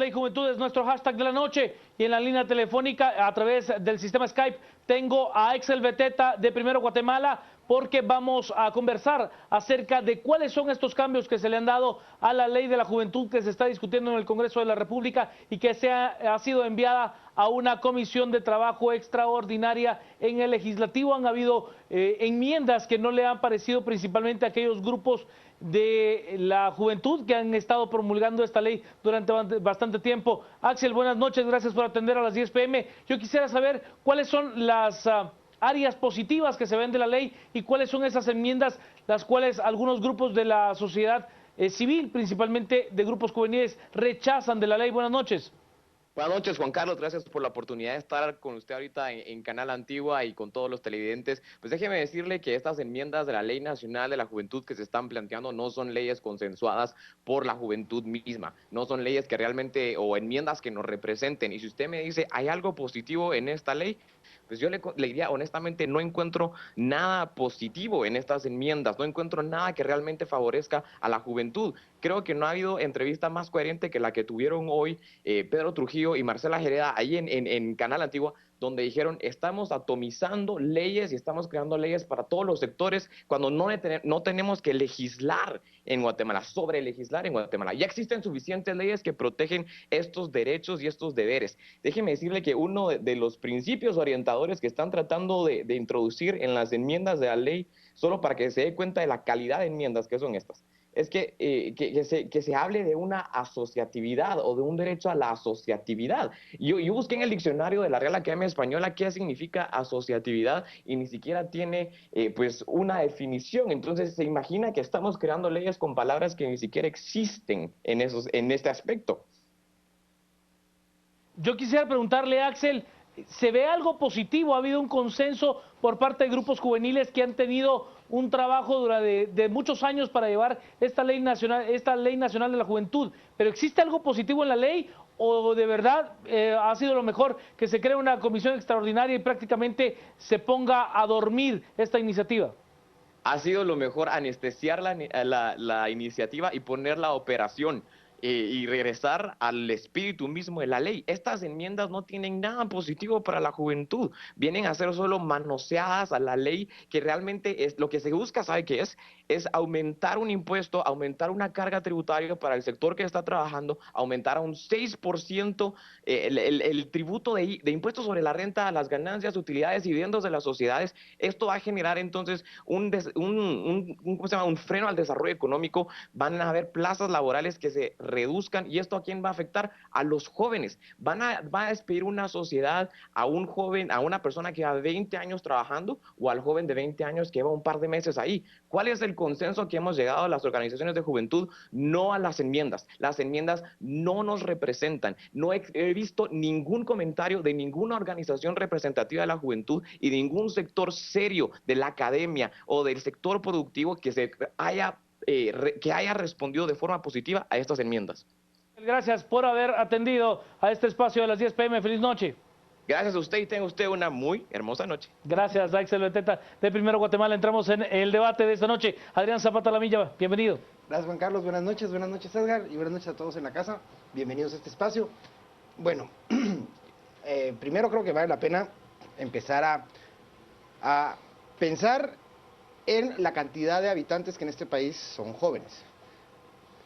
Ley Juventud es nuestro hashtag de la noche. Y en la línea telefónica, a través del sistema Skype, tengo a Axel Beteta de Primero Guatemala, porque vamos a conversar acerca de cuáles son estos cambios que se le han dado a la Ley de la Juventud que se está discutiendo en el Congreso de la República y que ha sido enviada a una comisión de trabajo extraordinaria en el Legislativo. Han habido enmiendas que no le han parecido, principalmente a aquellos grupos de la juventud que han estado promulgando esta ley durante bastante tiempo. Axel, buenas noches, gracias por atender a las 10 p.m. Yo quisiera saber cuáles son las áreas positivas que se ven de la ley y cuáles son esas enmiendas las cuales algunos grupos de la sociedad civil, principalmente de grupos juveniles, rechazan de la ley. Buenas noches. Buenas noches, Juan Carlos, gracias por la oportunidad de estar con usted ahorita en Canal Antigua y con todos los televidentes. Pues déjeme decirle que estas enmiendas de la Ley Nacional de la Juventud que se están planteando no son leyes consensuadas por la juventud misma, no son leyes que realmente, o enmiendas que nos representen. Y si usted me dice, ¿hay algo positivo en esta ley? Pues yo le diría, honestamente, no encuentro nada positivo en estas enmiendas, no encuentro nada que realmente favorezca a la juventud. Creo que no ha habido entrevista más coherente que la que tuvieron hoy Pedro Trujillo y Marcela Jereda ahí en Canal Antigua, donde dijeron, estamos atomizando leyes y estamos creando leyes para todos los sectores cuando no tenemos que legislar en Guatemala, sobre legislar en Guatemala. Ya existen suficientes leyes que protegen estos derechos y estos deberes. Déjeme decirle que uno de los principios orientadores que están tratando de introducir en las enmiendas de la ley, solo para que se dé cuenta de la calidad de enmiendas que son estas, es que se hable de una asociatividad o de un derecho a la asociatividad. Yo busqué en el diccionario de la Real Academia Española qué significa asociatividad y ni siquiera tiene pues una definición. Entonces se imagina que estamos creando leyes con palabras que ni siquiera existen en este aspecto. Yo quisiera preguntarle, Axel, ¿se ve algo positivo? ¿Ha habido un consenso por parte de grupos juveniles que han tenido un trabajo de muchos años para llevar esta ley nacional de la juventud? ¿Pero existe algo positivo en la ley o de verdad ha sido lo mejor que se cree una comisión extraordinaria y prácticamente se ponga a dormir esta iniciativa? Ha sido lo mejor anestesiar la iniciativa y ponerla a operación y regresar al espíritu mismo de la ley. Estas enmiendas no tienen nada positivo para la juventud, vienen a ser solo manoseadas a la ley, que realmente es lo que se busca, ¿sabe qué es? Es aumentar un impuesto, aumentar una carga tributaria para el sector que está trabajando, aumentar a un 6% el tributo de impuestos sobre la renta, a las ganancias, utilidades y dividendos de las sociedades. Esto va a generar entonces ¿cómo se llama? Un freno al desarrollo económico, van a haber plazas laborales que se reduzcan, y esto ¿a quién va a afectar? A los jóvenes. Va a despedir una sociedad a un joven, a una persona que lleva 20 años trabajando, o al joven de 20 años que lleva un par de meses ahí. ¿Cuál es el consenso que hemos llegado a las organizaciones de juventud? No a las enmiendas. Las enmiendas no nos representan. No he visto ningún comentario de ninguna organización representativa de la juventud y de ningún sector serio de la academia o del sector productivo que haya respondido de forma positiva a estas enmiendas. Gracias por haber atendido a este espacio de las 10 p.m. Feliz noche. Gracias a usted y tenga usted una muy hermosa noche. Gracias, Axel Beteta de Primero Guatemala. Entramos en el debate de esta noche. Adrián Zapata Lamilla, bienvenido. Gracias, Juan Carlos. Buenas noches, Edgar, y buenas noches a todos en la casa. Bienvenidos a este espacio. Bueno, primero creo que vale la pena empezar a pensar en la cantidad de habitantes que en este país son jóvenes.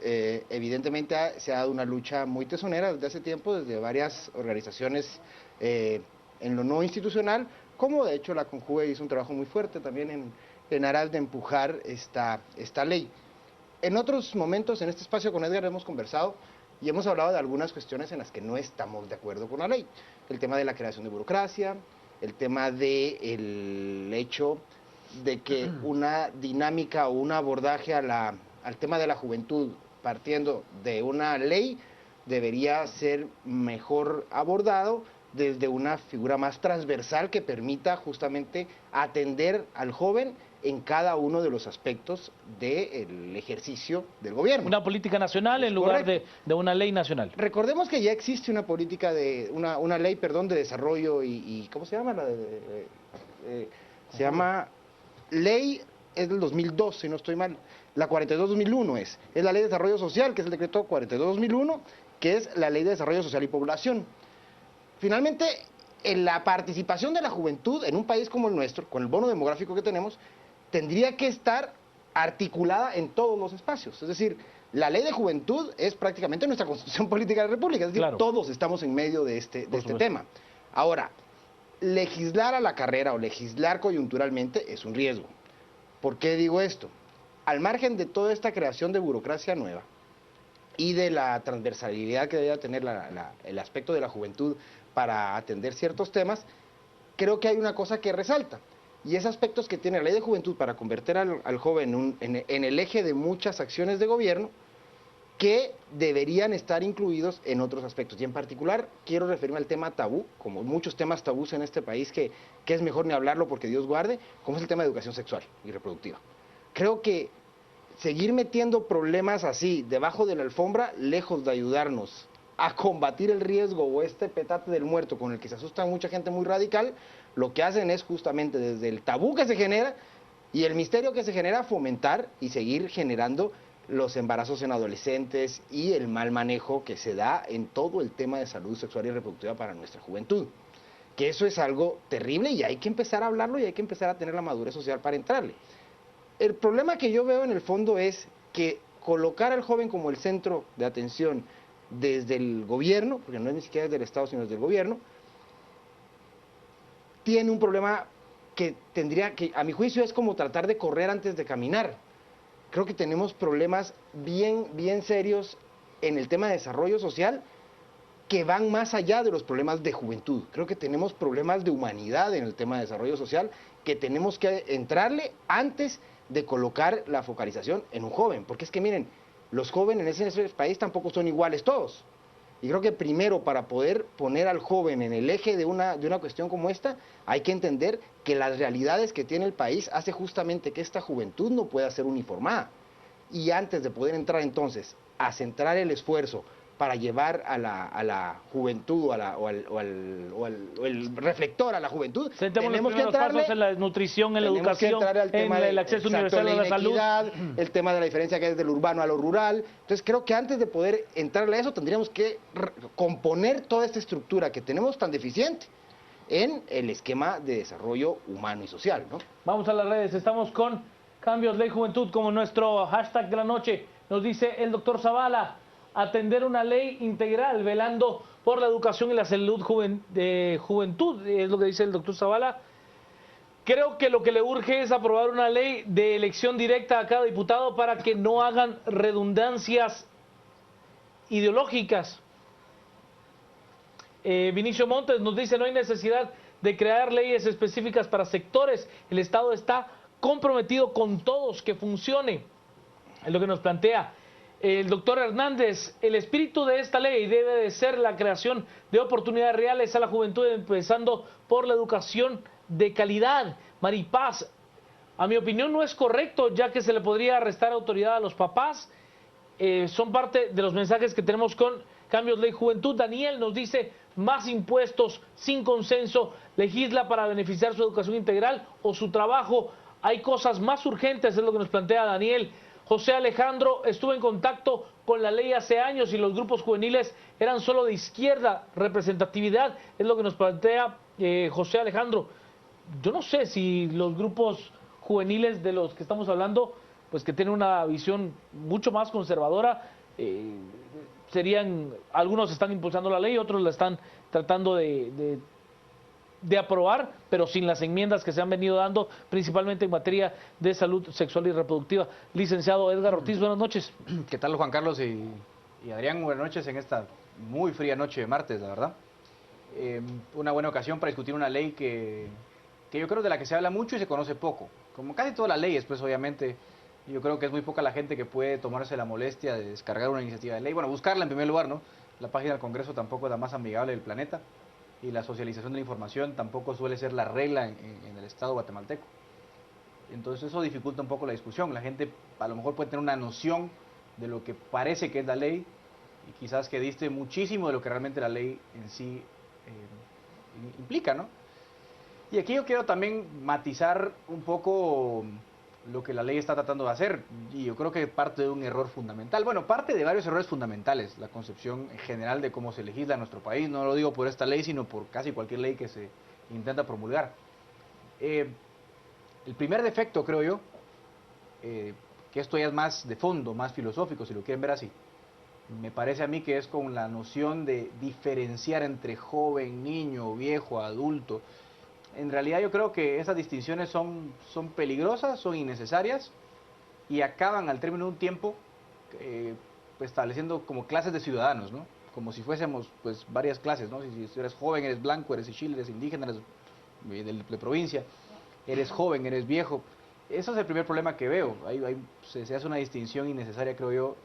Evidentemente se ha dado una lucha muy tesonera desde hace tiempo, desde varias organizaciones en lo no institucional, como de hecho la Conjuve hizo un trabajo muy fuerte también en aras de empujar esta ley. En otros momentos en este espacio con Edgar hemos conversado y hemos hablado de algunas cuestiones en las que no estamos de acuerdo con la ley. El tema de la creación de burocracia, el tema del hecho de que una dinámica o un abordaje al tema de la juventud partiendo de una ley debería ser mejor abordado desde una figura más transversal que permita justamente atender al joven en cada uno de los aspectos del ejercicio del gobierno. Una política nacional en lugar de una ley nacional. Recordemos que ya existe una política una ley, perdón, de desarrollo ¿cómo se llama? Se llama ley, es del 2002, si no estoy mal. La 42-2001 es la ley de desarrollo social, que es el decreto 42-2001, que es la Ley de Desarrollo Social y Población. Finalmente, en la participación de la juventud en un país como el nuestro, con el bono demográfico que tenemos, tendría que estar articulada en todos los espacios. Es decir, la ley de juventud es prácticamente nuestra constitución política de la República, es decir, Claro. todos estamos en medio de este tema. Ahora, legislar a la carrera o legislar coyunturalmente es un riesgo. ¿Por qué digo esto? Al margen de toda esta creación de burocracia nueva y de la transversalidad que debe tener el aspecto de la juventud para atender ciertos temas, creo que hay una cosa que resalta. Y esos aspectos que tiene la ley de juventud para convertir al joven en el eje de muchas acciones de gobierno que deberían estar incluidos en otros aspectos. Y en particular quiero referirme al tema tabú, como muchos temas tabús en este país que es mejor ni hablarlo porque Dios guarde, como es el tema de educación sexual y reproductiva. Creo que seguir metiendo problemas así debajo de la alfombra, lejos de ayudarnos a combatir el riesgo o este petate del muerto con el que se asusta mucha gente muy radical, lo que hacen es justamente desde el tabú que se genera y el misterio que se genera fomentar y seguir generando los embarazos en adolescentes y el mal manejo que se da en todo el tema de salud sexual y reproductiva para nuestra juventud. Que eso es algo terrible y hay que empezar a hablarlo y hay que empezar a tener la madurez social para entrarle. El problema que yo veo en el fondo es que colocar al joven como el centro de atención desde el gobierno, porque no es ni siquiera desde el Estado, sino desde el gobierno, tiene un problema que tendría que, a mi juicio, es como tratar de correr antes de caminar. Creo que tenemos problemas bien serios en el tema de desarrollo social que van más allá de los problemas de juventud. Creo que tenemos problemas de humanidad en el tema de desarrollo social que tenemos que entrarle antes de colocar la focalización en un joven. Porque es que miren, los jóvenes en ese país tampoco son iguales todos. Y creo que primero, para poder poner al joven en el eje de una cuestión como esta, hay que entender que las realidades que tiene el país hace justamente que esta juventud no pueda ser uniformada. Y antes de poder entrar entonces a centrar el esfuerzo para llevar a la juventud o el reflector a la juventud, tenemos que entrarle pasos en la nutrición, en la educación, en el acceso universal a la salud, el tema de la diferencia que hay del urbano a lo rural. Entonces creo que antes de poder entrarle a eso tendríamos que componer toda esta estructura que tenemos tan deficiente en el esquema de desarrollo humano y social, ¿no? Vamos a las redes, estamos con Cambios Ley Juventud como nuestro hashtag de la noche. Nos dice el doctor Zavala: atender una ley integral, velando por la educación y la salud de juventud, es lo que dice el doctor Zavala. Creo que lo que le urge es aprobar una ley de elección directa a cada diputado para que no hagan redundancias ideológicas. Vinicio Montes nos dice: no hay necesidad de crear leyes específicas para sectores, el Estado está comprometido con todos, que funcione, es lo que nos plantea. El doctor Hernández: el espíritu de esta ley debe de ser la creación de oportunidades reales a la juventud, empezando por la educación de calidad. Maripaz: a mi opinión no es correcto, ya que se le podría restar autoridad a los papás. Son parte de los mensajes que tenemos con Cambios Ley Juventud. Daniel nos dice: más impuestos sin consenso, legisla para beneficiar su educación integral o su trabajo. Hay cosas más urgentes, es lo que nos plantea Daniel. José Alejandro: estuve en contacto con la ley hace años y los grupos juveniles eran solo de izquierda. Representatividad, es lo que nos plantea José Alejandro. Yo no sé si los grupos juveniles de los que estamos hablando, pues que tienen una visión mucho más conservadora, algunos están impulsando la ley, otros la están tratando de aprobar, pero sin las enmiendas que se han venido dando, principalmente en materia de salud sexual y reproductiva. Licenciado Edgar Ortiz, buenas noches. ¿Qué tal, Juan Carlos y Adrián? Buenas noches en esta muy fría noche de martes, la verdad. Una buena ocasión para discutir una ley que yo creo de la que se habla mucho y se conoce poco. Como casi todas las leyes, pues obviamente yo creo que es muy poca la gente que puede tomarse la molestia de descargar una iniciativa de ley. Bueno, buscarla en primer lugar, ¿no? La página del Congreso tampoco es la más amigable del planeta y la socialización de la información tampoco suele ser la regla en el Estado guatemalteco. Entonces eso dificulta un poco la discusión. La gente a lo mejor puede tener una noción de lo que parece que es la ley y quizás que diste muchísimo de lo que realmente la ley en sí implica, ¿no? Y aquí yo quiero también matizar un poco lo que la ley está tratando de hacer, y yo creo que parte de un error fundamental, bueno, parte de varios errores fundamentales, la concepción en general de cómo se legisla en nuestro país, no lo digo por esta ley, sino por casi cualquier ley que se intenta promulgar. El primer defecto, creo yo, que esto ya es más de fondo, más filosófico, si lo quieren ver así, me parece a mí que es con la noción de diferenciar entre joven, niño, viejo, adulto. En realidad yo creo que esas distinciones son peligrosas, son innecesarias y acaban al término de un tiempo pues, estableciendo como clases de ciudadanos, ¿no? Como si fuésemos pues varias clases, ¿no? Si eres joven, eres blanco, eres de Chile, eres indígena, eres de provincia, eres joven, eres viejo. Eso es el primer problema que veo. Se hace una distinción innecesaria, creo yo,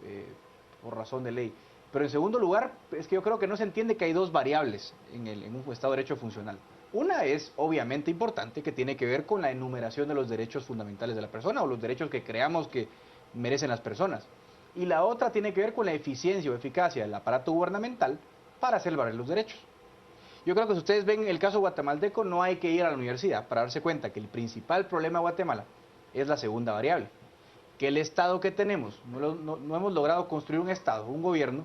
por razón de ley. Pero en segundo lugar, es que yo creo que no se entiende que hay dos variables en un Estado de Derecho funcional. Una es obviamente importante, que tiene que ver con la enumeración de los derechos fundamentales de la persona o los derechos que creamos que merecen las personas. Y la otra tiene que ver con la eficiencia o eficacia del aparato gubernamental para hacer valer los derechos. Yo creo que si ustedes ven el caso guatemalteco, no hay que ir a la universidad para darse cuenta que el principal problema de Guatemala es la segunda variable. Que el Estado que tenemos, no hemos logrado construir un Estado, un gobierno,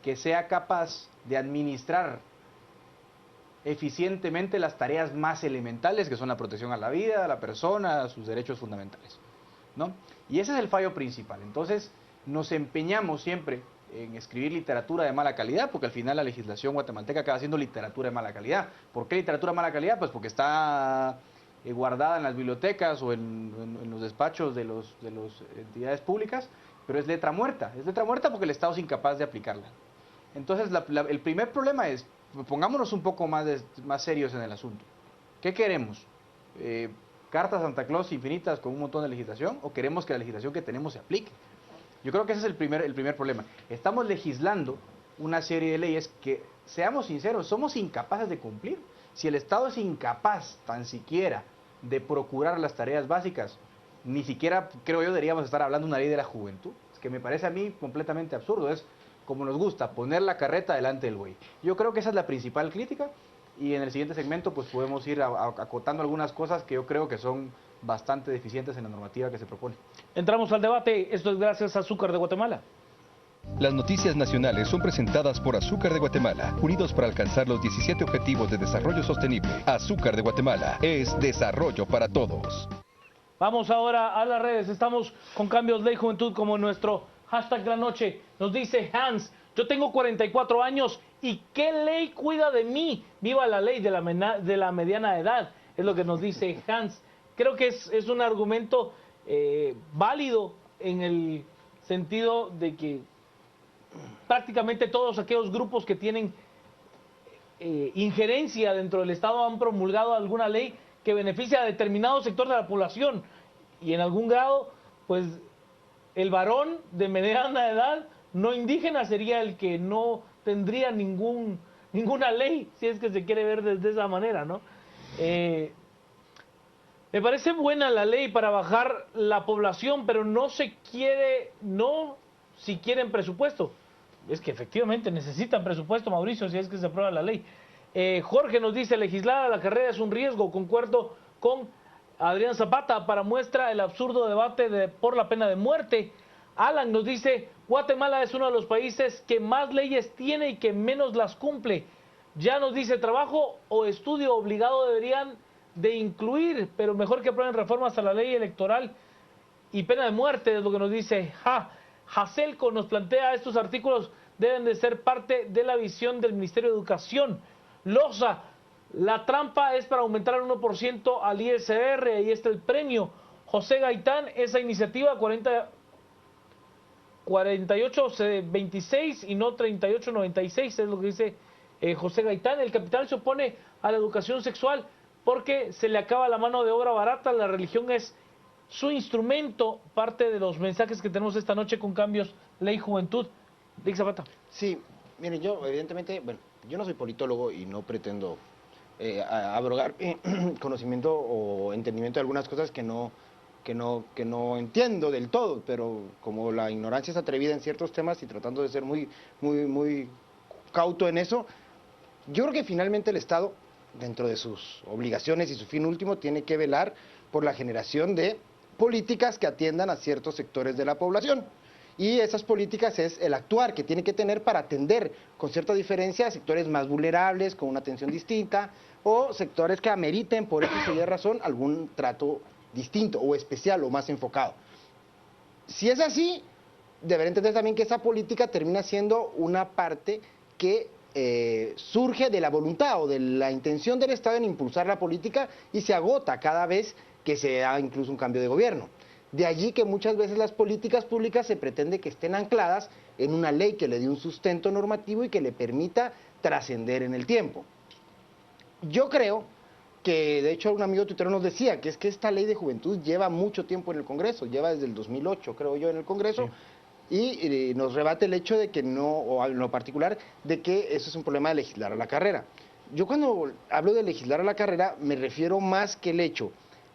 que sea capaz de administrar eficientemente las tareas más elementales, que son la protección a la vida, a la persona, a sus derechos fundamentales, ¿no? Y ese es el fallo principal. Entonces, nos empeñamos siempre en escribir literatura de mala calidad, porque al final la legislación guatemalteca acaba siendo literatura de mala calidad. ¿Por qué literatura de mala calidad? Pues porque está guardada en las bibliotecas o en los despachos de las entidades públicas, pero es letra muerta porque el Estado es incapaz de aplicarla. Entonces, el primer problema es, pongámonos un poco más serios en el asunto. ¿Qué queremos? ¿Cartas Santa Claus infinitas con un montón de legislación? ¿O queremos que la legislación que tenemos se aplique? Yo creo que ese es el primer problema. Estamos legislando una serie de leyes que, seamos sinceros, somos incapaces de cumplir. Si el Estado es incapaz tan siquiera de procurar las tareas básicas, ni siquiera, creo yo, deberíamos estar hablando de una ley de la juventud. Es que me parece a mí completamente absurdo. Es como nos gusta, poner la carreta delante del buey. Yo creo que esa es la principal crítica y en el siguiente segmento pues podemos ir acotando algunas cosas que yo creo que son bastante deficientes en la normativa que se propone. Entramos al debate. Esto es gracias a Azúcar de Guatemala. Las noticias nacionales son presentadas por Azúcar de Guatemala, unidos para alcanzar los 17 Objetivos de Desarrollo Sostenible. Azúcar de Guatemala es desarrollo para todos. Vamos ahora a las redes. Estamos con Cambios Ley Juventud como nuestro hashtag de la noche. Nos dice Hans, yo tengo 44 años y ¿qué ley cuida de mí? Viva la ley de la mediana edad, es lo que nos dice Hans. Creo que es un argumento válido en el sentido de que prácticamente todos aquellos grupos que tienen injerencia dentro del Estado han promulgado alguna ley que beneficia a determinado sector de la población y en algún grado, pues el varón de mediana edad no indígena sería el que no tendría ninguna ley, si es que se quiere ver desde esa manera, ¿no? Me parece buena la ley para bajar la población, pero no si quieren presupuesto. Es que efectivamente necesitan presupuesto, Mauricio, si es que se aprueba la ley. Jorge nos dice, legislar a la carrera es un riesgo. Concuerdo con Adrián Zapata. Para muestra el absurdo debate por la pena de muerte. Alan nos dice, Guatemala es uno de los países que más leyes tiene y que menos las cumple. Ya nos dice, trabajo o estudio obligado deberían de incluir, pero mejor que aprueben reformas a la ley electoral y pena de muerte, es lo que nos dice Jacelco. Nos plantea, estos artículos deben de ser parte de la visión del Ministerio de Educación. Loza, la trampa es para aumentar el 1% al ISR, ahí está el premio. José Gaitán, esa iniciativa 4826 y no 3896, es lo que dice José Gaitán. El capital se opone a la educación sexual porque se le acaba la mano de obra barata, la religión es su instrumento. Parte de los mensajes que tenemos esta noche con Cambios Ley Juventud. Dick Zapata. Sí, miren, yo evidentemente, bueno, yo no soy politólogo y no pretendo abrogar conocimiento o entendimiento de algunas cosas que no entiendo del todo, pero como la ignorancia es atrevida en ciertos temas y tratando de ser muy cauto en eso, yo creo que finalmente el Estado, dentro de sus obligaciones y su fin último, tiene que velar por la generación de políticas que atiendan a ciertos sectores de la población. Y esas políticas es el actuar que tiene que tener para atender con cierta diferencia a sectores más vulnerables, con una atención distinta, o sectores que ameriten por X o Y razón algún trato distinto o especial o más enfocado. Si es así, deberá entender también que esa política termina siendo una parte que surge de la voluntad o de la intención del Estado en impulsar la política y se agota cada vez que se da incluso un cambio de gobierno. De allí que muchas veces las políticas públicas se pretende que estén ancladas en una ley que le dé un sustento normativo y que le permita trascender en el tiempo. Yo creo que, de hecho, un amigo tuitero nos decía que es que esta ley de juventud lleva mucho tiempo en el Congreso, lleva desde el 2008, creo yo, en el Congreso, sí. Y nos rebate el hecho de que no, o en lo particular, de que eso es un problema de legislar a la carrera. Yo cuando hablo de legislar a la carrera me refiero más que el hecho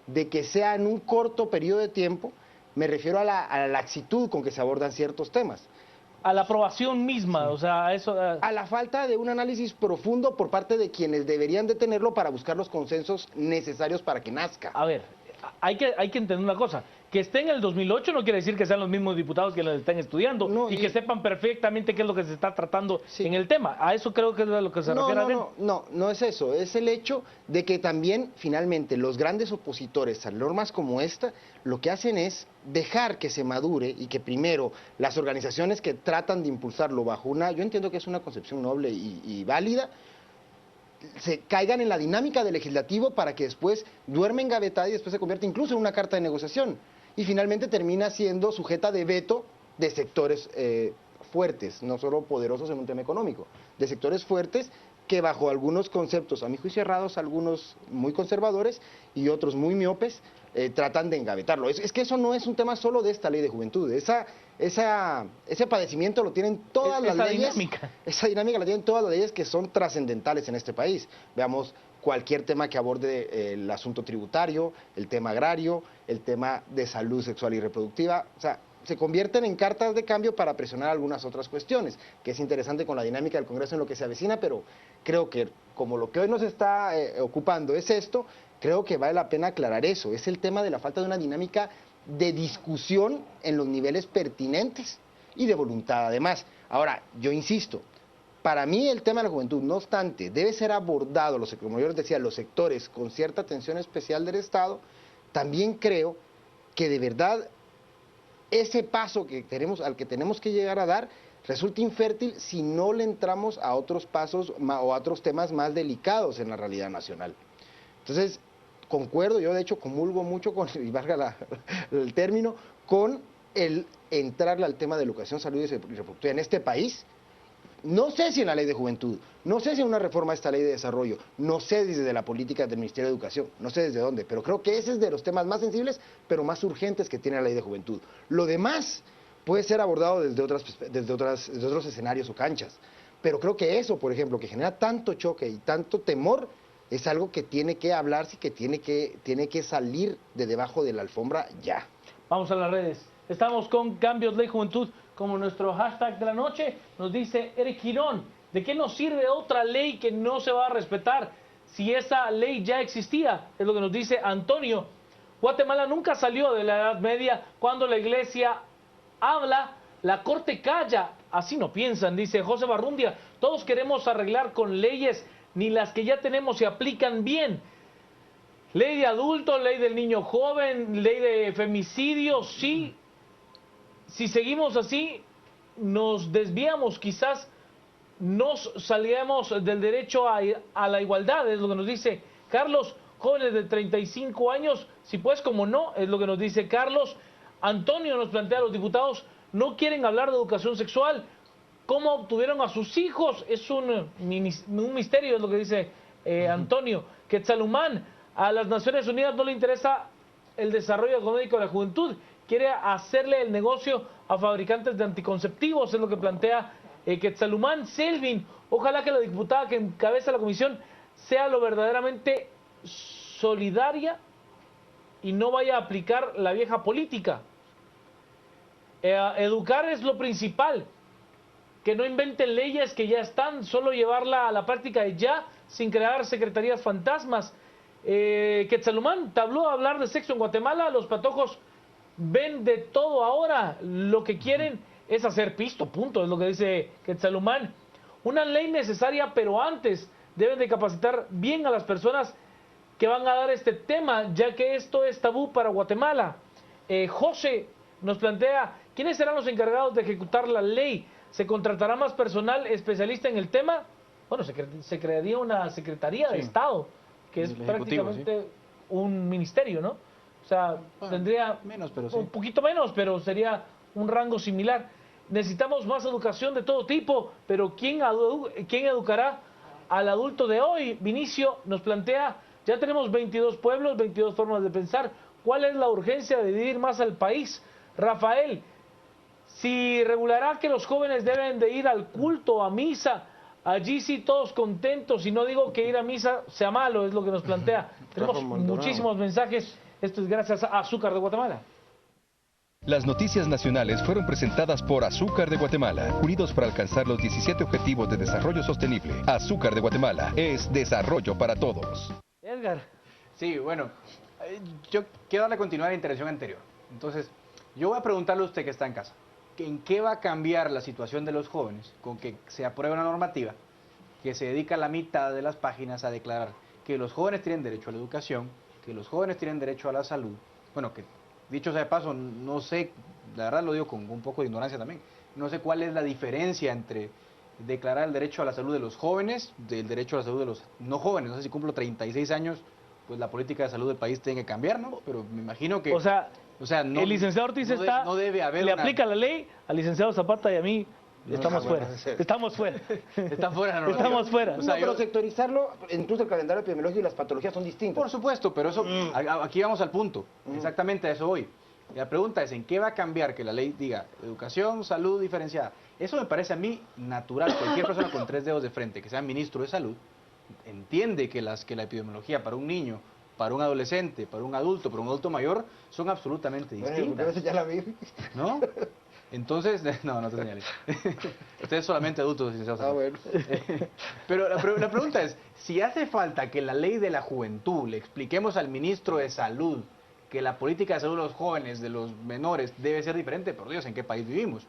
de que sea en un corto periodo de tiempo, me refiero a la laxitud con que se abordan ciertos temas. A la aprobación misma, o sea, a eso... A la falta de un análisis profundo por parte de quienes deberían de tenerlo para buscar los consensos necesarios para que nazca. A ver, hay que entender una cosa, que esté en el 2008 no quiere decir que sean los mismos diputados que lo estén estudiando y que sepan perfectamente qué es lo que se está tratando en el tema. A eso creo que es a lo que se refiere. No es eso, es el hecho de que también finalmente los grandes opositores a normas como esta lo que hacen es dejar que se madure y que primero las organizaciones que tratan de impulsarlo bajo una, yo entiendo que es una concepción noble y válida, se caigan en la dinámica del legislativo para que después duerme engavetada y después se convierta incluso en una carta de negociación y finalmente termina siendo sujeta de veto de sectores fuertes, no solo poderosos en un tema económico, de sectores fuertes que bajo algunos conceptos, a mi juicio errados, algunos muy conservadores y otros muy miopes, tratan de engavetarlo. Es que eso no es un tema solo de esta ley de juventud, ese padecimiento lo tienen todas las leyes. Esa dinámica la tienen todas las leyes que son trascendentales en este país. Veamos cualquier tema que aborde el asunto tributario, el tema agrario, el tema de salud sexual y reproductiva, o sea, se convierten en cartas de cambio para presionar algunas otras cuestiones, que es interesante con la dinámica del Congreso en lo que se avecina, pero creo que como lo que hoy nos está ocupando es esto, creo que vale la pena aclarar eso, es el tema de la falta de una dinámica de discusión en los niveles pertinentes y de voluntad además. Ahora, yo insisto, para mí el tema de la juventud, no obstante, debe ser abordado, como yo les decía, los sectores con cierta atención especial del Estado, también creo que de verdad ese paso al que tenemos que llegar a dar resulta infértil si no le entramos a otros pasos o a otros temas más delicados en la realidad nacional. Entonces, concuerdo, yo de hecho comulgo mucho con, y valga el término, con el entrarle al tema de educación, salud y reproductiva en este país. No sé si en la ley de juventud, no sé si en una reforma de esta ley de desarrollo, no sé desde la política del Ministerio de Educación, no sé desde dónde, pero creo que ese es de los temas más sensibles, pero más urgentes que tiene la ley de juventud. Lo demás puede ser abordado desde otros escenarios o canchas, pero creo que eso, por ejemplo, que genera tanto choque y tanto temor, es algo que tiene que hablarse y que tiene que salir de debajo de la alfombra ya. Vamos a las redes. Estamos con Cambios Ley Juventud como nuestro hashtag de la noche. Nos dice Eric Girón, ¿de qué nos sirve otra ley que no se va a respetar si esa ley ya existía? Es lo que nos dice Antonio. Guatemala nunca salió de la Edad Media. Cuando la iglesia habla, la corte calla. Así no piensan, dice José Barrundia. Todos queremos arreglar con leyes, ni las que ya tenemos se aplican bien. Ley de adultos, ley del niño joven, ley de femicidio, sí. Si seguimos así, nos desviamos, quizás nos salgamos del derecho a la igualdad, es lo que nos dice Carlos. Jóvenes de 35 años, si pues como no, es lo que nos dice Carlos. Antonio nos plantea, los diputados no quieren hablar de educación sexual. ¿Cómo obtuvieron a sus hijos? Es un misterio, es lo que dice Antonio. Quetzalumán, a las Naciones Unidas no le interesa el desarrollo económico de la juventud. Quiere hacerle el negocio a fabricantes de anticonceptivos, es lo que plantea Quetzalumán. Selvin, ojalá que la diputada que encabeza la comisión sea lo verdaderamente solidaria y no vaya a aplicar la vieja política. Educar es lo principal, que no inventen leyes que ya están, solo llevarla a la práctica de ya, sin crear secretarías fantasmas. Quetzalumán, tabló a hablar de sexo en Guatemala, los patojos ven de todo ahora. Lo que quieren es hacer pisto, punto, es lo que dice Quetzalhumán. Una ley necesaria, pero antes deben de capacitar bien a las personas que van a dar este tema, ya que esto es tabú para Guatemala. José nos plantea, ¿quiénes serán los encargados de ejecutar la ley? ¿Se contratará más personal especialista en el tema? Bueno, se crearía una Secretaría de Estado, que es prácticamente un ministerio, ¿no? O sea, tendría menos, pero un poquito menos, pero sería un rango similar. Necesitamos más educación de todo tipo, pero ¿quién educará al adulto de hoy? Vinicio nos plantea, ya tenemos 22 pueblos, 22 formas de pensar. ¿Cuál es la urgencia de dividir más al país? Rafael, si regulará que los jóvenes deben de ir al culto, a misa, allí sí todos contentos, y no digo que ir a misa sea malo, es lo que nos plantea. Tenemos muchísimos mensajes, esto es gracias a Azúcar de Guatemala. Las noticias nacionales fueron presentadas por Azúcar de Guatemala, unidos para alcanzar los 17 Objetivos de Desarrollo Sostenible. Azúcar de Guatemala es desarrollo para todos. Edgar. Sí, bueno, yo quiero darle continuidad a la intervención anterior. Entonces, yo voy a preguntarle a usted que está en casa, ¿en qué va a cambiar la situación de los jóvenes con que se apruebe una normativa que se dedica la mitad de las páginas a declarar que los jóvenes tienen derecho a la educación, que los jóvenes tienen derecho a la salud? Bueno, que dicho sea de paso, no sé, la verdad lo digo con un poco de ignorancia también, no sé cuál es la diferencia entre declarar el derecho a la salud de los jóvenes, del derecho a la salud de los no jóvenes. No sé si cumplo 36 años, pues la política de salud del país tiene que cambiar, ¿no? Pero me imagino que... O sea no, el licenciado Ortiz no debe haber le una... aplica la ley, al licenciado Zapata y a mí estamos fuera. Estamos fuera. Están fuera, no, Estamos fuera. O sea, pero sectorizarlo, incluso el calendario epidemiológico y las patologías son distintas. Por supuesto, pero eso, aquí vamos al punto, exactamente a eso voy. Y la pregunta es, ¿en qué va a cambiar que la ley diga educación, salud diferenciada? Eso me parece a mí natural. Cualquier persona con 3 dedos de frente, que sea ministro de salud, entiende que la epidemiología para un niño, para un adolescente, para un adulto mayor, son absolutamente distintas. Bueno, ya la vi. ¿No? Entonces, no te señales. Usted es solamente adulto, licenciado. Ah, bueno. Pero la pregunta es, si hace falta que la ley de la juventud le expliquemos al ministro de salud que la política de salud de los jóvenes, de los menores, debe ser diferente, por Dios, ¿en qué país vivimos?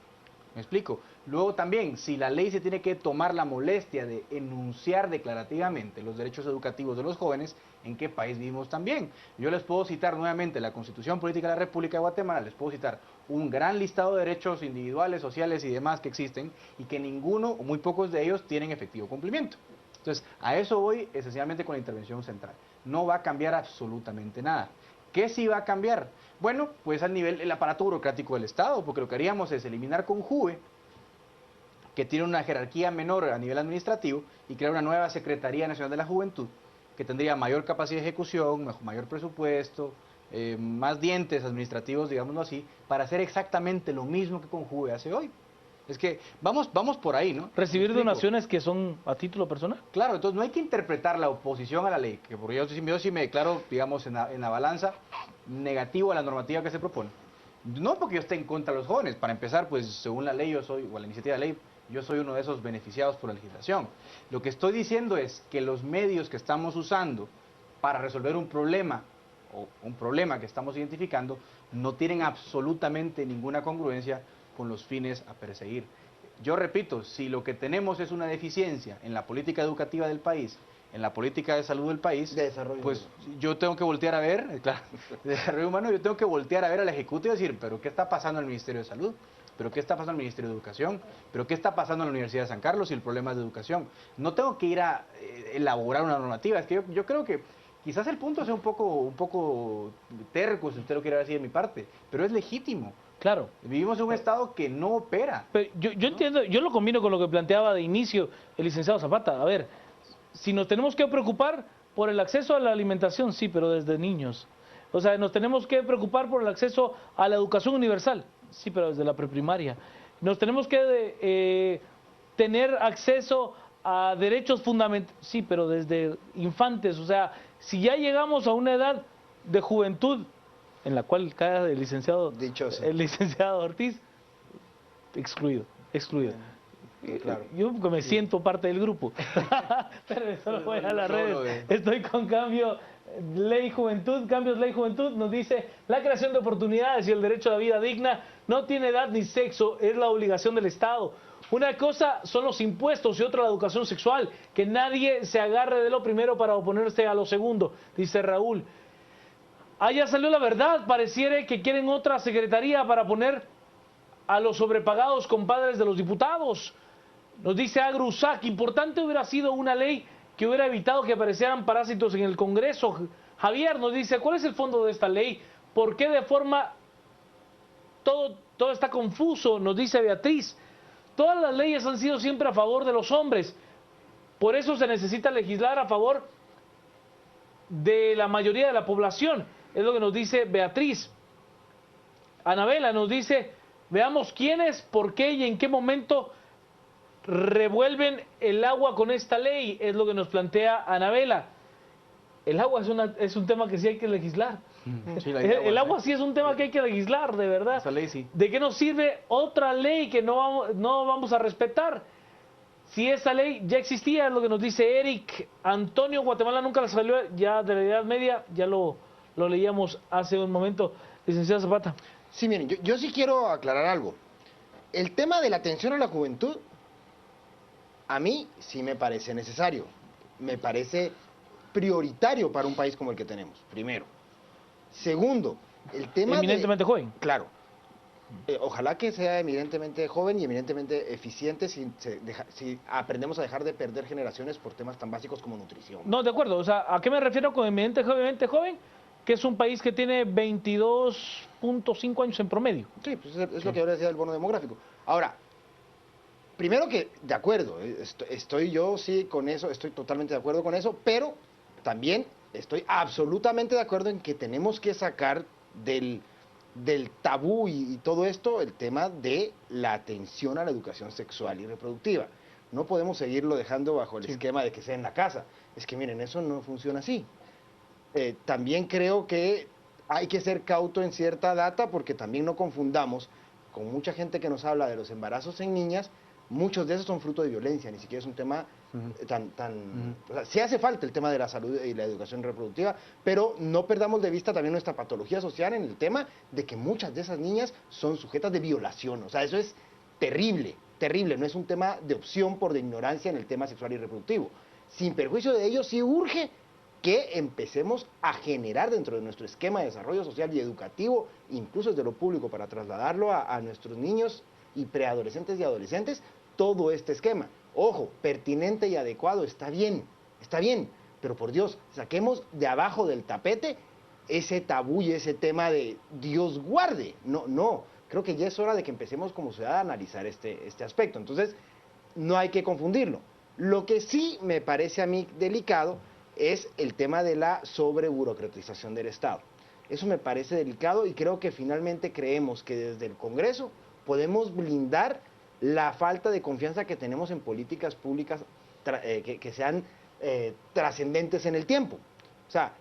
¿Me explico? Luego también, si la ley se tiene que tomar la molestia de enunciar declarativamente los derechos educativos de los jóvenes, ¿en qué país vivimos también? Yo les puedo citar nuevamente la Constitución Política de la República de Guatemala, les puedo citar un gran listado de derechos individuales, sociales y demás que existen y que ninguno o muy pocos de ellos tienen efectivo cumplimiento. Entonces, a eso voy esencialmente con la intervención central. No va a cambiar absolutamente nada. ¿Qué sí va a cambiar? Bueno, pues al nivel del aparato burocrático del Estado, porque lo que haríamos es eliminar CONJUVE, que tiene una jerarquía menor a nivel administrativo, y crear una nueva Secretaría Nacional de la Juventud, que tendría mayor capacidad de ejecución, mayor presupuesto, más dientes administrativos, digámoslo así, para hacer exactamente lo mismo que CONJUVE hace hoy. Es que vamos por ahí, ¿no? ¿Recibir donaciones que son a título personal? Claro, entonces no hay que interpretar la oposición a la ley, que porque yo sí me declaro, digamos, en la balanza negativo a la normativa que se propone. No porque yo esté en contra de los jóvenes, para empezar, pues según la ley o la iniciativa de ley, yo soy uno de esos beneficiados por la legislación. Lo que estoy diciendo es que los medios que estamos usando para resolver un problema, o un problema que estamos identificando, no tienen absolutamente ninguna congruencia con los fines a perseguir. Yo repito, si lo que tenemos es una deficiencia en la política educativa del país, en la política de salud del país, de desarrollo pues yo tengo que voltear a ver, claro, de desarrollo humano, yo tengo que voltear a ver al Ejecutivo y decir, pero ¿qué está pasando en el Ministerio de Salud? ¿Pero qué está pasando en el Ministerio de Educación? ¿Pero qué está pasando en la Universidad de San Carlos y el problema es de educación? No tengo que ir a elaborar una normativa, es que yo creo que quizás el punto sea un poco terco, si usted lo quiere decir de mi parte, pero es legítimo. Claro. Vivimos en un Estado que no opera. Pero yo entiendo, yo lo combino con lo que planteaba de inicio el licenciado Zapata. A ver, si nos tenemos que preocupar por el acceso a la alimentación, sí, pero desde niños. O sea, nos tenemos que preocupar por el acceso a la educación universal, sí, pero desde la preprimaria. Nos tenemos que tener acceso a derechos fundamentales, sí, pero desde infantes. O sea, si ya llegamos a una edad de juventud en la cual cae el licenciado Ortiz, excluido. Claro. Yo me siento parte del grupo. Pero solo voy a las redes. Estoy con Cambio Ley Juventud, Cambios Ley Juventud, nos dice: la creación de oportunidades y el derecho a la vida digna no tiene edad ni sexo, es la obligación del Estado. Una cosa son los impuestos y otra la educación sexual, que nadie se agarre de lo primero para oponerse a lo segundo, dice Raúl. Ya salió la verdad, pareciera que quieren otra secretaría para poner a los sobrepagados compadres de los diputados. Nos dice Agrusac: importante hubiera sido una ley que hubiera evitado que aparecieran parásitos en el Congreso. Javier nos dice: ¿cuál es el fondo de esta ley? ¿Por qué de forma todo está confuso? Nos dice Beatriz: todas las leyes han sido siempre a favor de los hombres, por eso se necesita legislar a favor de la mayoría de la población, es lo que nos dice Beatriz. Anabela nos dice: veamos quiénes, por qué y en qué momento revuelven el agua con esta ley, es lo que nos plantea Anabela. El agua es un tema que sí hay que legislar. Sí, el agua sí es un tema que hay que legislar, de verdad. Esa ley sí. ¿De qué nos sirve otra ley que no vamos a respetar? Si esa ley ya existía, es lo que nos dice Eric. Antonio: Guatemala nunca la salió ya de la Edad Media, ya lo leíamos hace un momento. Licenciado Zapata. Sí, miren, yo sí quiero aclarar algo. El tema de la atención a la juventud, a mí sí me parece necesario. Me parece prioritario para un país como el que tenemos, primero. Segundo, el tema eminentemente joven. Claro. Ojalá que sea eminentemente joven y eminentemente eficiente si aprendemos a dejar de perder generaciones por temas tan básicos como nutrición. No, de acuerdo. O sea, ¿a qué me refiero con eminentemente joven? Que es un país que tiene 22.5 años en promedio. Sí, pues es lo que ahora decía el bono demográfico. Ahora, primero que, de acuerdo, estoy yo sí con eso, estoy totalmente de acuerdo con eso, pero también estoy absolutamente de acuerdo en que tenemos que sacar del tabú y todo esto el tema de la atención a la educación sexual y reproductiva. No podemos seguirlo dejando bajo el esquema de que sea en la casa. Es que miren, eso no funciona así. También creo que hay que ser cauto en cierta data, porque también no confundamos con mucha gente que nos habla de los embarazos en niñas. Muchos de esos son fruto de violencia, ni siquiera es un tema o sea, sí hace falta el tema de la salud y la educación reproductiva, pero no perdamos de vista también nuestra patología social en el tema de que muchas de esas niñas son sujetas de violación. O sea, eso es terrible, terrible. No es un tema de opción por de ignorancia en el tema sexual y reproductivo. Sin perjuicio de ello, sí urge que empecemos a generar dentro de nuestro esquema de desarrollo social y educativo, incluso desde lo público, para trasladarlo a nuestros niños y preadolescentes y adolescentes, todo este esquema. Ojo, pertinente y adecuado, está bien, pero por Dios, saquemos de abajo del tapete ese tabú y ese tema de Dios guarde. No, creo que ya es hora de que empecemos como sociedad a analizar este aspecto. Entonces, no hay que confundirlo. Lo que sí me parece a mí delicado es el tema de la sobreburocratización del Estado. Eso me parece delicado y creo que finalmente creemos que desde el Congreso podemos blindar la falta de confianza que tenemos en políticas públicas que sean trascendentes en el tiempo. O sea,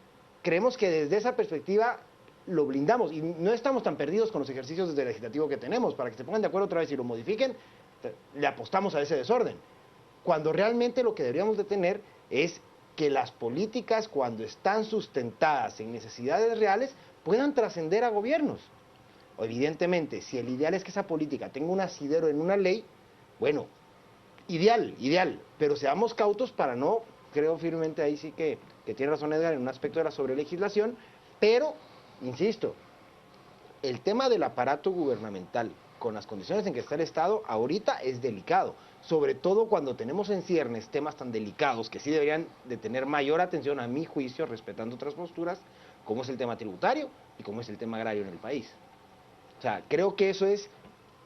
creemos que desde esa perspectiva lo blindamos y no estamos tan perdidos con los ejercicios desde el legislativo que tenemos. Para que se pongan de acuerdo otra vez y lo modifiquen, le apostamos a ese desorden. Cuando realmente lo que deberíamos de tener es que las políticas, cuando están sustentadas en necesidades reales, puedan trascender a gobiernos. Evidentemente, si el ideal es que esa política tenga un asidero en una ley, bueno, ideal, pero seamos cautos para no, creo firmemente ahí sí que tiene razón Edgar en un aspecto de la sobrelegislación, pero, insisto, el tema del aparato gubernamental con las condiciones en que está el Estado ahorita es delicado, sobre todo cuando tenemos en ciernes temas tan delicados que sí deberían de tener mayor atención a mi juicio, respetando otras posturas, como es el tema tributario y como es el tema agrario en el país. O sea, creo que eso es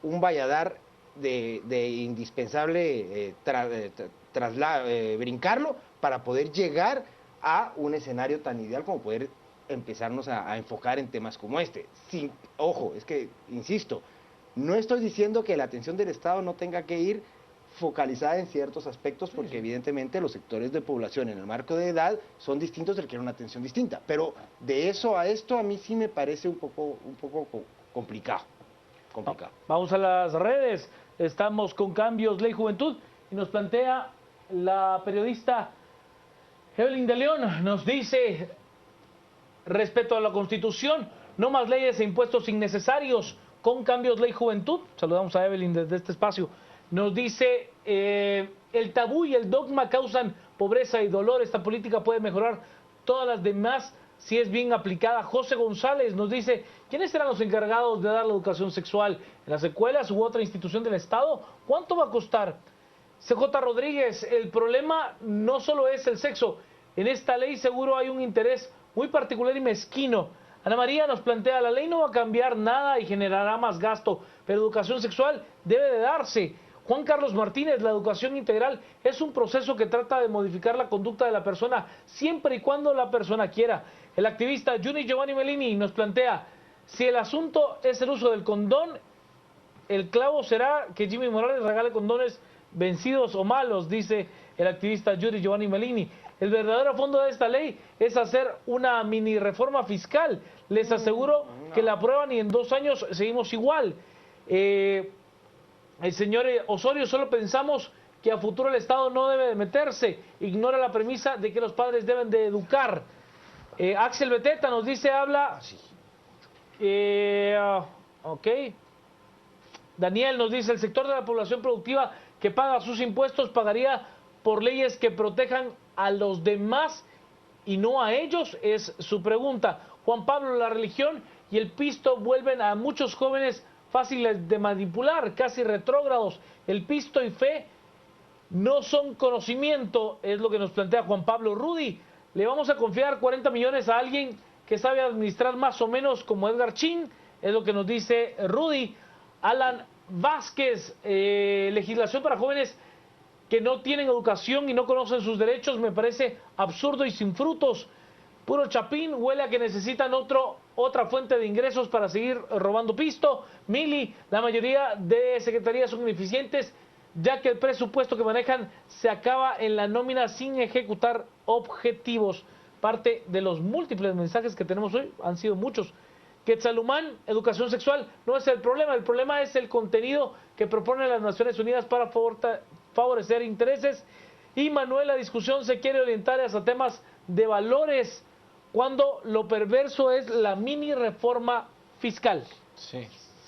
un valladar de indispensable brincarlo para poder llegar a un escenario tan ideal como poder empezarnos a enfocar en temas como este. Sí, ojo, es que, insisto, no estoy diciendo que la atención del Estado no tenga que ir focalizada en ciertos aspectos, porque evidentemente los sectores de población en el marco de edad son distintos, requieren una atención distinta, pero de eso a esto a mí sí me parece un poco complicado. Vamos a las redes. Estamos con Cambios Ley Juventud y nos plantea la periodista Evelyn de León. Nos dice: respeto a la Constitución, no más leyes e impuestos innecesarios, con cambios ley juventud. Saludamos a Evelyn desde este espacio. Nos dice, el tabú y el dogma causan pobreza y dolor. Esta política puede mejorar todas las demás si es bien aplicada. José González nos dice, ¿quiénes serán los encargados de dar la educación sexual? ¿En las escuelas u otra institución del Estado? ¿Cuánto va a costar? CJ Rodríguez, el problema no solo es el sexo. En esta ley seguro hay un interés muy particular y mezquino. Ana María nos plantea, la ley no va a cambiar nada y generará más gasto, pero educación sexual debe de darse. Juan Carlos Martínez, la educación integral es un proceso que trata de modificar la conducta de la persona siempre y cuando la persona quiera. El activista Juni Giovanni Melini nos plantea, si el asunto es el uso del condón, el clavo será que Jimmy Morales regale condones vencidos o malos, dice el activista Juni Giovanni Melini. El verdadero fondo de esta ley es hacer una mini reforma fiscal. Les aseguro que la aprueban y en 2 años seguimos igual. El señor Osorio, solo pensamos que a futuro el Estado no debe de meterse. Ignora la premisa de que los padres deben de educar. Axel Beteta nos dice, habla... ok. Daniel nos dice, el sector de la población productiva que paga sus impuestos pagaría por leyes que protejan a los demás y no a ellos, es su pregunta. Juan Pablo, la religión y el pisto vuelven a muchos jóvenes fáciles de manipular, casi retrógrados. El pisto y fe no son conocimiento, es lo que nos plantea Juan Pablo. Rudy, ¿le vamos a confiar 40 millones a alguien que sabe administrar más o menos como Edgar Chin? Es lo que nos dice Rudy. Alan Vázquez, legislación para jóvenes que no tienen educación y no conocen sus derechos, me parece absurdo y sin frutos. Puro chapín, huele a que necesitan otra fuente de ingresos para seguir robando pisto. Mili, la mayoría de secretarías son ineficientes, ya que el presupuesto que manejan se acaba en la nómina sin ejecutar objetivos. Parte de los múltiples mensajes que tenemos hoy, han sido muchos. Quetzalumán, educación sexual, no es el problema es el contenido que propone las Naciones Unidas para favorecer intereses. Y Manuel, la discusión se quiere orientar hacia temas de valores, cuando lo perverso es la mini reforma fiscal. Sí.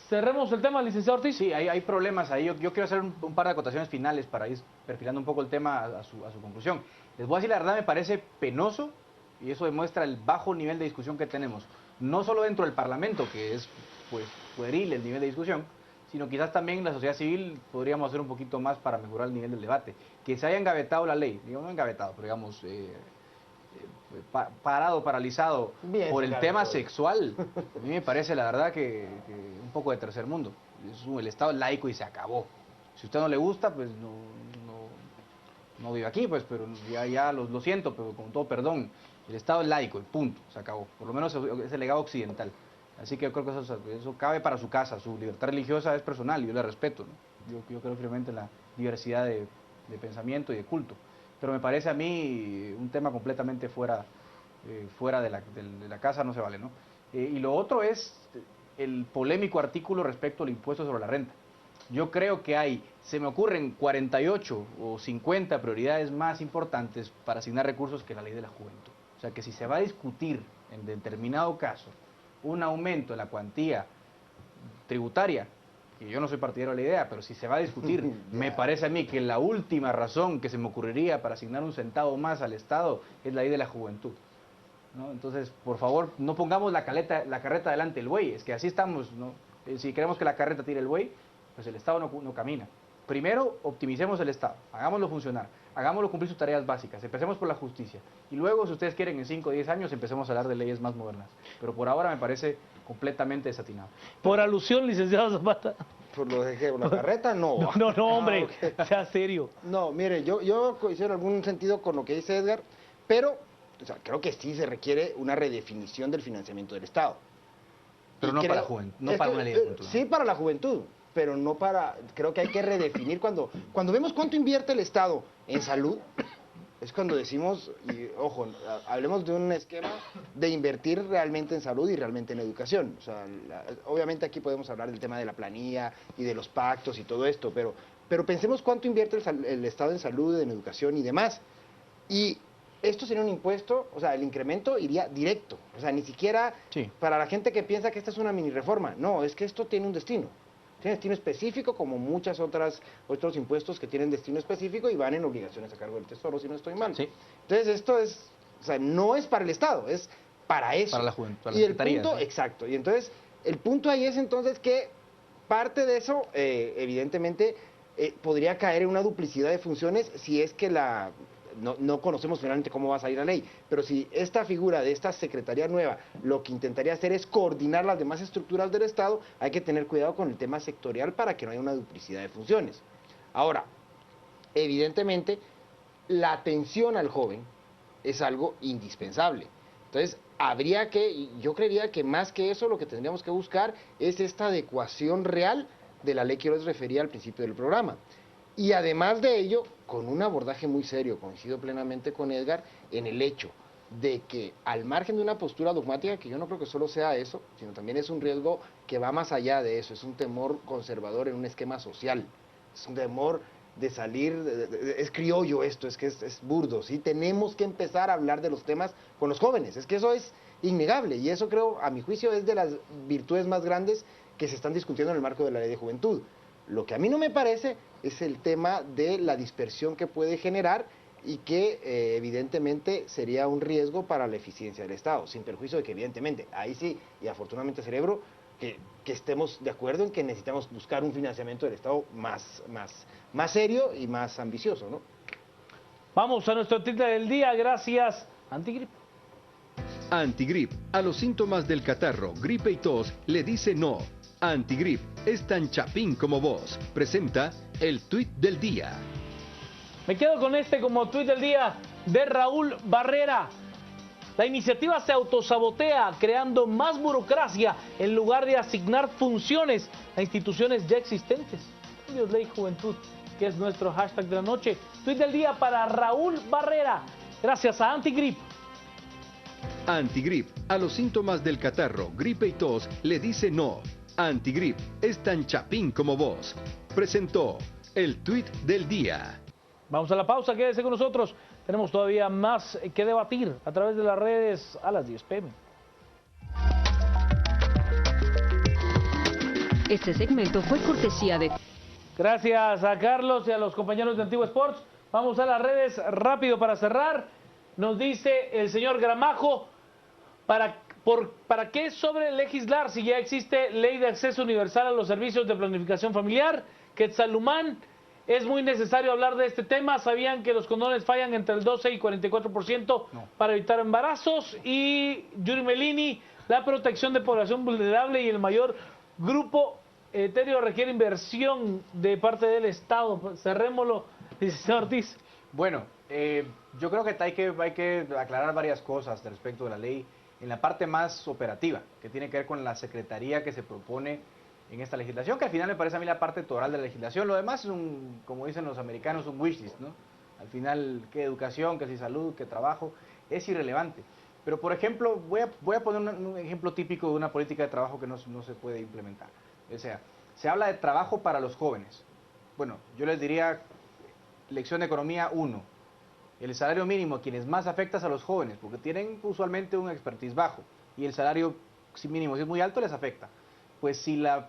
Cerremos el tema, licenciado Ortiz. Sí, hay problemas ahí. Yo quiero hacer un par de acotaciones finales para ir perfilando un poco el tema a su conclusión. Les voy a decir la verdad, me parece penoso, y eso demuestra el bajo nivel de discusión que tenemos. No solo dentro del Parlamento, que es pues pueril el nivel de discusión, sino quizás también en la sociedad civil podríamos hacer un poquito más para mejorar el nivel del debate. Que se haya engavetado la ley, digamos no engavetado, pero digamos paralizado bien, por el tema sexual, a mí me parece la verdad que un poco de tercer mundo. Es el Estado laico y se acabó. Si a usted no le gusta, pues no vive aquí, pues, pero ya lo siento, pero con todo perdón, el Estado es laico, punto, se acabó. Por lo menos es el legado occidental. Así que yo creo que eso cabe para su casa. Su libertad religiosa es personal y yo la respeto, ¿no? Yo creo firmemente en la diversidad de pensamiento y de culto. Pero me parece a mí un tema completamente fuera de la casa, no se vale, ¿no? Y lo otro es el polémico artículo respecto al impuesto sobre la renta. Yo creo que se me ocurren 48 o 50 prioridades más importantes para asignar recursos que la ley de la juventud. O sea que si se va a discutir en determinado caso un aumento en la cuantía tributaria, que yo no soy partidario de la idea, pero si se va a discutir, me parece a mí que la última razón que se me ocurriría para asignar un centavo más al Estado es la ley de la juventud, ¿no? Entonces, por favor, no pongamos la carreta delante del buey, es que así estamos, ¿no? Si queremos que la carreta tire el buey, pues el Estado no camina. Primero, optimicemos el Estado, hagámoslo funcionar, hagámoslo cumplir sus tareas básicas, empecemos por la justicia. Y luego, si ustedes quieren, en 5 o 10 años empecemos a hablar de leyes más modernas. Pero por ahora me parece completamente desatinado. Por alusión, licenciado Zapata. Por lo de la carreta, no. No, hombre, okay. Sea serio. No, mire, yo coincido en algún sentido con lo que dice Edgar, pero creo que sí se requiere una redefinición del financiamiento del Estado. Pero no para la juventud, no para una ley de juventud. Sí, para la juventud, pero no para... Creo que hay que redefinir cuando vemos cuánto invierte el Estado en salud, es cuando decimos, y ojo, hablemos de un esquema de invertir realmente en salud y realmente en educación. O sea, obviamente aquí podemos hablar del tema de la planilla y de los pactos y todo esto, pero pensemos cuánto invierte el Estado en salud, en educación y demás. Y esto sería un impuesto, o sea, el incremento iría directo, o sea, ni siquiera Sí. para la gente que piensa que esta es una mini reforma, no, es que esto tiene un destino. Tiene destino específico, como muchas otros impuestos que tienen destino específico y van en obligaciones a cargo del Tesoro, si no estoy mal. Sí. Entonces, esto es, o sea, no es para el Estado, es para eso. Para la juventud, para y las el secretarías, punto, ¿sí? exacto, y entonces, el punto ahí es entonces que parte de eso, evidentemente, podría caer en una duplicidad de funciones si es que no conocemos finalmente cómo va a salir la ley, pero si esta figura de esta secretaría nueva lo que intentaría hacer es coordinar las demás estructuras del Estado, hay que tener cuidado con el tema sectorial para que no haya una duplicidad de funciones. Ahora, evidentemente, la atención al joven es algo indispensable. Entonces, habría que, y yo creería que más que eso, lo que tendríamos que buscar es esta adecuación real de la ley que yo les refería al principio del programa. Y además de ello, con un abordaje muy serio, coincido plenamente con Edgar, en el hecho de que al margen de una postura dogmática, que yo no creo que solo sea eso, sino también es un riesgo que va más allá de eso, es un temor conservador en un esquema social, es un temor de salir, es criollo esto, es que es burdo, ¿sí? Tenemos que empezar a hablar de los temas con los jóvenes, es que eso es innegable y eso creo, a mi juicio, es de las virtudes más grandes que se están discutiendo en el marco de la ley de juventud. Lo que a mí no me parece es el tema de la dispersión que puede generar y que evidentemente sería un riesgo para la eficiencia del Estado, sin perjuicio de que evidentemente, ahí sí, y afortunadamente Cerebro, que estemos de acuerdo en que necesitamos buscar un financiamiento del Estado más serio y más ambicioso, ¿no? Vamos a nuestro tinte del día, gracias Antigrip. Antigrip, a los síntomas del catarro, gripe y tos, le dice no. Antigrip es tan chapín como vos. Presenta el tuit del día. Me quedo con este como tuit del día de Raúl Barrera. La iniciativa se autosabotea creando más burocracia en lugar de asignar funciones a instituciones ya existentes. Dios, Ley Juventud, que es nuestro hashtag de la noche. Tuit del día para Raúl Barrera. Gracias a Antigrip. Antigrip, a los síntomas del catarro, gripe y tos, le dice no. Antigrip es tan chapín como vos. Presentó el tuit del día. Vamos a la pausa, quédese con nosotros. Tenemos todavía más que debatir a través de las redes a las 10 p.m. Este segmento fue cortesía de... Gracias a Carlos y a los compañeros de Antigua Sports. Vamos a las redes rápido para cerrar. Nos dice el señor Gramajo, ¿para qué sobre legislar si ya existe ley de acceso universal a los servicios de planificación familiar? Quetzalumán, es muy necesario hablar de este tema. ¿Sabían que los condones fallan entre el 12 y 44% para evitar embarazos? Y Yuri Melini, la protección de población vulnerable y el mayor grupo etéreo requiere inversión de parte del Estado. Cerrémoslo, licenciado Ortiz. Bueno, yo creo que hay que aclarar varias cosas respecto de la ley en la parte más operativa, que tiene que ver con la secretaría que se propone en esta legislación, que al final me parece a mí la parte toral de la legislación. Lo demás es como dicen los americanos, un wishlist, ¿no? Al final, qué educación, qué salud, qué trabajo, es irrelevante. Pero, por ejemplo, voy a poner un ejemplo típico de una política de trabajo que no se puede implementar. O sea, se habla de trabajo para los jóvenes. Bueno, yo les diría, lección de economía 1. El salario mínimo a quienes más afectas a los jóvenes, porque tienen usualmente un expertise bajo, y el salario mínimo, si es muy alto, les afecta. Pues si la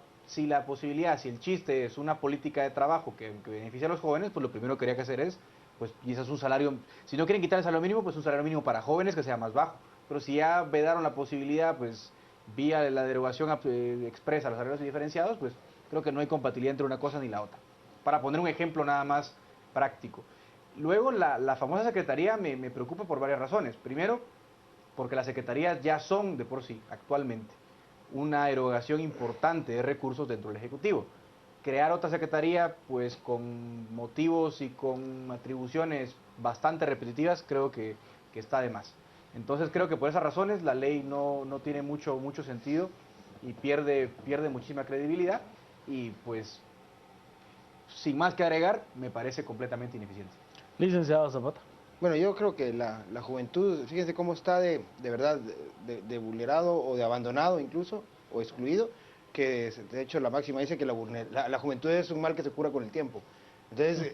posibilidad, si el chiste es una política de trabajo que beneficia a los jóvenes, pues lo primero que habría que hacer es, pues quizás un salario, si no quieren quitar el salario mínimo, pues un salario mínimo para jóvenes que sea más bajo. Pero si ya vedaron la posibilidad, pues vía la derogación expresa a los salarios diferenciados, pues creo que no hay compatibilidad entre una cosa ni la otra. Para poner un ejemplo nada más práctico. Luego, la famosa secretaría me preocupa por varias razones. Primero, porque las secretarías ya son de por sí, actualmente, una erogación importante de recursos dentro del Ejecutivo. Crear otra secretaría, pues con motivos y con atribuciones bastante repetitivas, creo que está de más. Entonces creo que por esas razones la ley no tiene mucho sentido y pierde muchísima credibilidad y pues, sin más que agregar, me parece completamente ineficiente. Licenciado Zapata. Bueno, yo creo que la juventud, fíjense cómo está de verdad de vulnerado o de abandonado incluso, o excluido, que de hecho la máxima dice que la juventud es un mal que se cura con el tiempo. Entonces,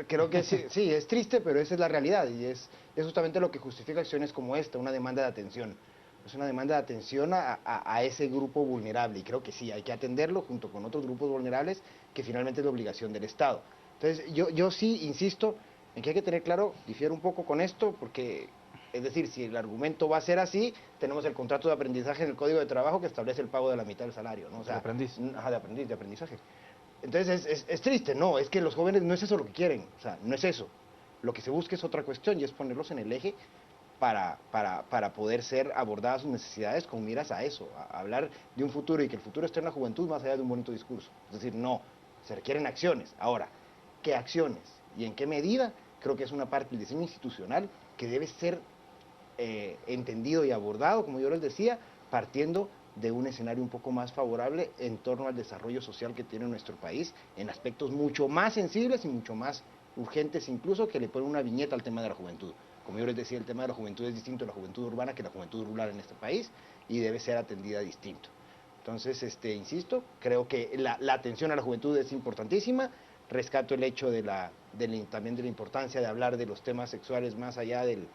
creo que sí, es triste, pero esa es la realidad y es justamente lo que justifica acciones como esta, una demanda de atención. Es una demanda de atención a ese grupo vulnerable y creo que sí, hay que atenderlo junto con otros grupos vulnerables que finalmente es la obligación del Estado. Entonces, yo sí insisto en que hay que tener claro, difiero un poco con esto, porque, es decir, si el argumento va a ser así, tenemos el contrato de aprendizaje en el Código de Trabajo que establece el pago de la mitad del salario, ¿no? O sea, de aprendiz. Ajá, de aprendizaje. Entonces es triste, no, es que los jóvenes no es eso lo que quieren, o sea, no es eso. Lo que se busca es otra cuestión y es ponerlos en el eje para poder ser abordadas sus necesidades con miras a eso, a hablar de un futuro y que el futuro esté en la juventud más allá de un bonito discurso. Es decir, no, se requieren acciones. Ahora, ¿qué acciones y en qué medida? Creo que es una parte del diseño institucional que debe ser entendido y abordado, como yo les decía, partiendo de un escenario un poco más favorable en torno al desarrollo social que tiene nuestro país, en aspectos mucho más sensibles y mucho más urgentes incluso, que le ponen una viñeta al tema de la juventud. Como yo les decía, el tema de la juventud es distinto a la juventud urbana que la juventud rural en este país y debe ser atendida distinto. Entonces, insisto, creo que la atención a la juventud es importantísima. Rescato el hecho también de la importancia de hablar de los temas sexuales más allá de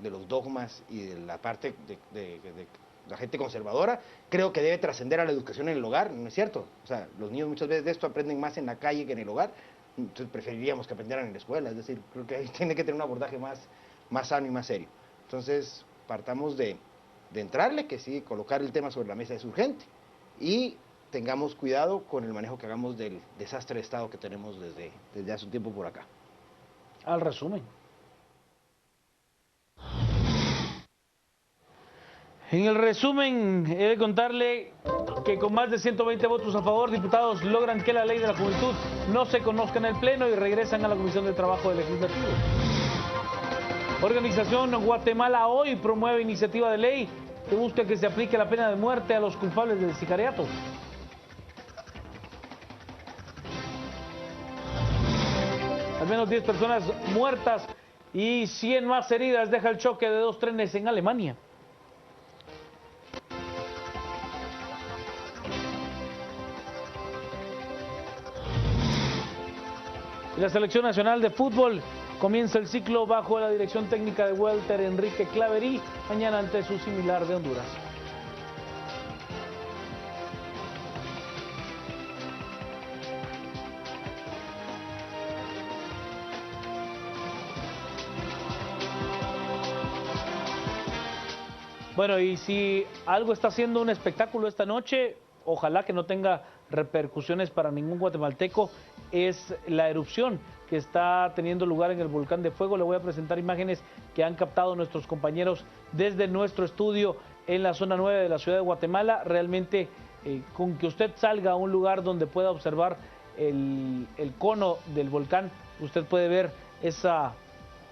los dogmas y de la parte de la gente conservadora. Creo que debe trascender a la educación en el hogar, ¿no es cierto? O sea, los niños muchas veces de esto aprenden más en la calle que en el hogar, entonces preferiríamos que aprendieran en la escuela, es decir, creo que ahí tiene que tener un abordaje más sano y más serio. Entonces, partamos de entrarle, que sí, colocar el tema sobre la mesa es urgente, y tengamos cuidado con el manejo que hagamos del desastre de Estado que tenemos desde hace un tiempo por acá. Al resumen. En el resumen, he de contarle que con más de 120 votos a favor, diputados logran que la ley de la juventud no se conozca en el Pleno y regresan a la Comisión de Trabajo del Legislativo. Organización Guatemala Hoy promueve iniciativa de ley que busca que se aplique la pena de muerte a los culpables del sicariato. Al menos 10 personas muertas y 100 más heridas deja el choque de 2 trenes en Alemania. La Selección Nacional de Fútbol comienza el ciclo bajo la dirección técnica de Walter Enrique Claverí, mañana ante su similar de Honduras. Bueno, y si algo está haciendo un espectáculo esta noche, ojalá que no tenga repercusiones para ningún guatemalteco, es la erupción que está teniendo lugar en el volcán de fuego. Le voy a presentar imágenes que han captado nuestros compañeros desde nuestro estudio en la zona 9 de la ciudad de Guatemala. Realmente, con que usted salga a un lugar donde pueda observar el cono del volcán, usted puede ver esa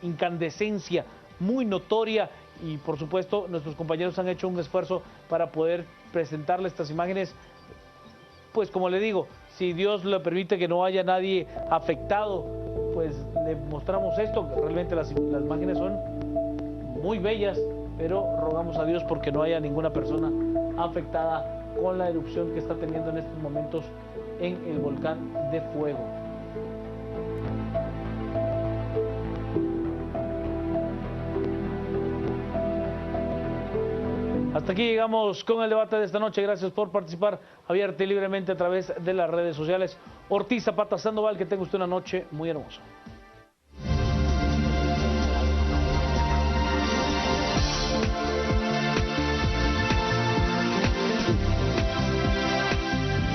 incandescencia muy notoria. Y por supuesto nuestros compañeros han hecho un esfuerzo para poder presentarle estas imágenes. Pues como le digo, si Dios le permite que no haya nadie afectado, pues le mostramos esto. Realmente las imágenes son muy bellas, pero rogamos a Dios porque no haya ninguna persona afectada con la erupción que está teniendo en estos momentos en el volcán de fuego. Hasta aquí llegamos con el debate de esta noche. Gracias por participar abierta y libremente a través de las redes sociales. Ortiz Zapata Sandoval, que tenga usted una noche muy hermosa.